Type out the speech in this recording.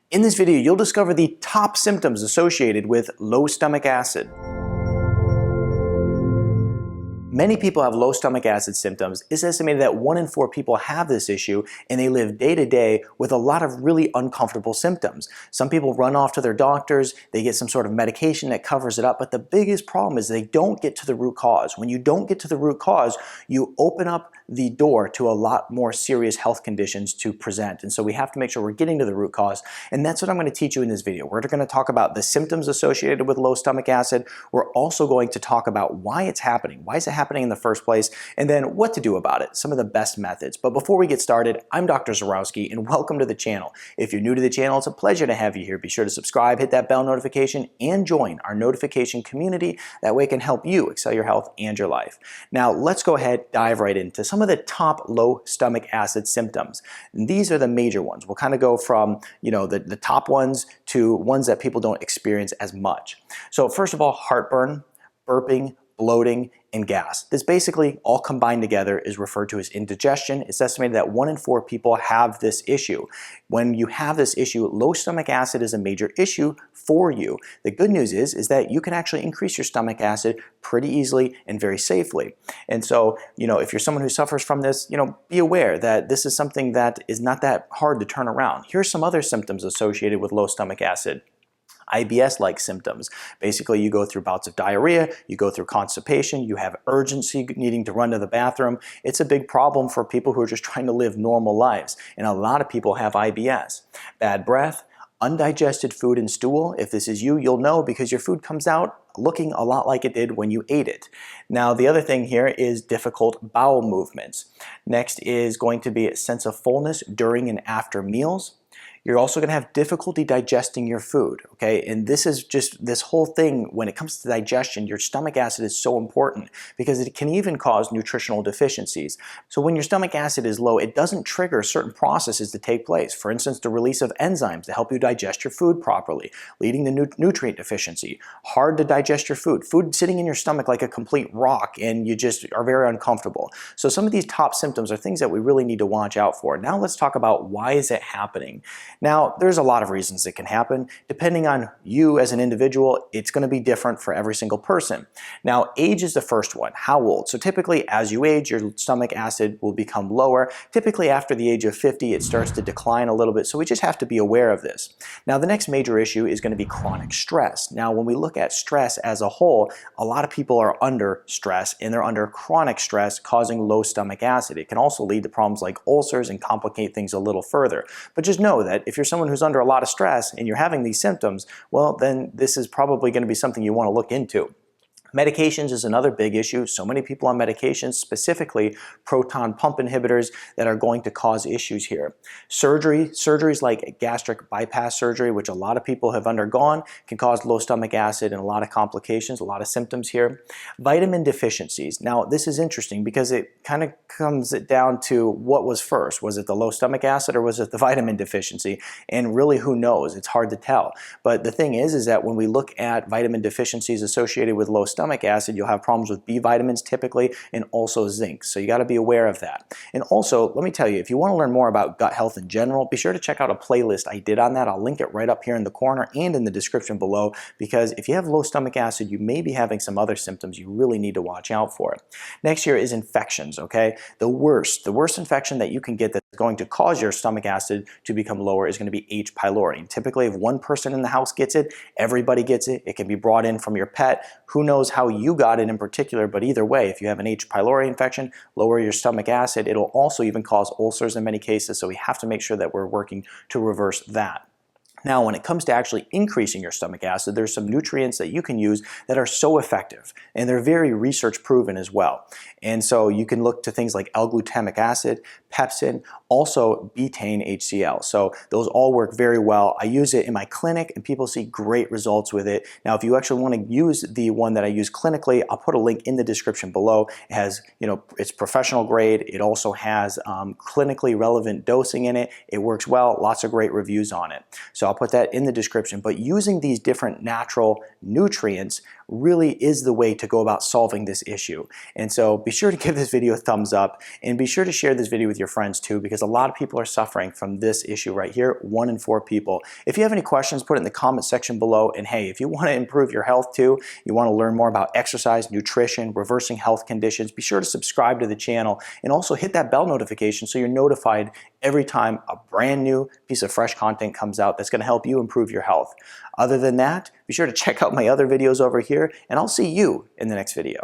In this video, you'll discover the top symptoms associated with low stomach acid. Many people have low stomach acid symptoms. It's estimated that 1 in 4 people have this issue, and they live day to day with a lot of really uncomfortable symptoms. Some people run off to their doctors, they get some sort of medication that covers it up, but the biggest problem is they don't get to the root cause. When you don't get to the root cause, you open up the door to a lot more serious health conditions to present. And so we have to make sure we're getting to the root cause, and that's what I'm going to teach you in this video. We're going to talk about the symptoms associated with low stomach acid. We're also going to talk about why it's happening. Why is it happening in the first place, and then what to do about it, some of the best methods. But before we get started, I'm Dr. Zarowski, and welcome to the channel. If you're new to the channel, it's a pleasure to have you here. Be sure to subscribe, hit that bell notification, and join our notification community. That way it can help you excel your health and your life. Now, let's go ahead, dive right into some of the top low stomach acid symptoms. And these are the major ones. We'll kind of go from, the top ones to ones that people don't experience as much. So first of all, heartburn, burping, bloating, and gas. This basically all combined together is referred to as indigestion. It's estimated that 1 in 4 people have this issue. When you have this issue, low stomach acid is a major issue for you. The good news is that you can actually increase your stomach acid pretty easily and very safely. And so, if you're someone who suffers from this, be aware that this is something that is not that hard to turn around. Here's some other symptoms associated with low stomach acid. IBS-like symptoms. Basically, you go through bouts of diarrhea, you go through constipation, you have urgency needing to run to the bathroom. It's a big problem for people who are just trying to live normal lives, and a lot of people have IBS. Bad breath, undigested food and stool. If this is you, you'll know because your food comes out looking a lot like it did when you ate it. Now, the other thing here is difficult bowel movements. Next is going to be a sense of fullness during and after meals. You're also going to have difficulty digesting your food, okay? And this is just this whole thing, when it comes to digestion, your stomach acid is so important because it can even cause nutritional deficiencies. So when your stomach acid is low, it doesn't trigger certain processes to take place. For instance, the release of enzymes to help you digest your food properly, leading to nutrient deficiency, hard to digest your food sitting in your stomach like a complete rock, and you just are very uncomfortable. So some of these top symptoms are things that we really need to watch out for. Now let's talk about why is it happening. Now, there's a lot of reasons it can happen. Depending on you as an individual, it's going to be different for every single person. Now, age is the first one. How old? So typically, as you age, your stomach acid will become lower. Typically, after the age of 50, it starts to decline a little bit, so we just have to be aware of this. Now, the next major issue is going to be chronic stress. Now, when we look at stress as a whole, a lot of people are under stress, and they're under chronic stress causing low stomach acid. It can also lead to problems like ulcers and complicate things a little further. But just know that if you're someone who's under a lot of stress and you're having these symptoms, well, then this is probably going to be something you want to look into. Medications is another big issue. So many people on medications, specifically proton pump inhibitors, that are going to cause issues here. Surgeries like gastric bypass surgery, which a lot of people have undergone, can cause low stomach acid and a lot of complications, a lot of symptoms here. Vitamin deficiencies. Now, this is interesting because it kind of comes down to what was first. Was it the low stomach acid or was it the vitamin deficiency? And really, who knows? It's hard to tell. But the thing is that when we look at vitamin deficiencies associated with low stomach acid, you'll have problems with B vitamins typically, and also zinc. So you got to be aware of that. And also, let me tell you, if you want to learn more about gut health in general, be sure to check out a playlist I did on that. I'll link it right up here in the corner and in the description below, because if you have low stomach acid, you may be having some other symptoms you really need to watch out for. Next here is infections, okay? The worst infection that you can get that's going to cause your stomach acid to become lower is going to be H. pylori. Typically, if one person in the house gets it, everybody gets it. It can be brought in from your pet. Who knows how you got it in particular, but either way, if you have an H. pylori infection, lower your stomach acid. It'll also even cause ulcers in many cases, so we have to make sure that we're working to reverse that. Now, when it comes to actually increasing your stomach acid, there's some nutrients that you can use that are so effective, and they're very research proven as well. And so you can look to things like L-glutamic acid, pepsin, also betaine HCl. So those all work very well. I use it in my clinic and people see great results with it. Now, if you actually want to use the one that I use clinically, I'll put a link in the description below. It has, it's professional grade. It also has clinically relevant dosing in it. It works well, lots of great reviews on it. So I'll put that in the description. But using these different natural nutrients really is the way to go about solving this issue. And so be sure to give this video a thumbs up and be sure to share this video with your your friends too, because a lot of people are suffering from this issue right here, 1 in 4 people. If you have any questions, put it in the comment section below. And hey, if you want to improve your health too, you want to learn more about exercise, nutrition, reversing health conditions, be sure to subscribe to the channel and also hit that bell notification so you're notified every time a brand new piece of fresh content comes out that's going to help you improve your health. Other than that, be sure to check out my other videos over here, and I'll see you in the next video.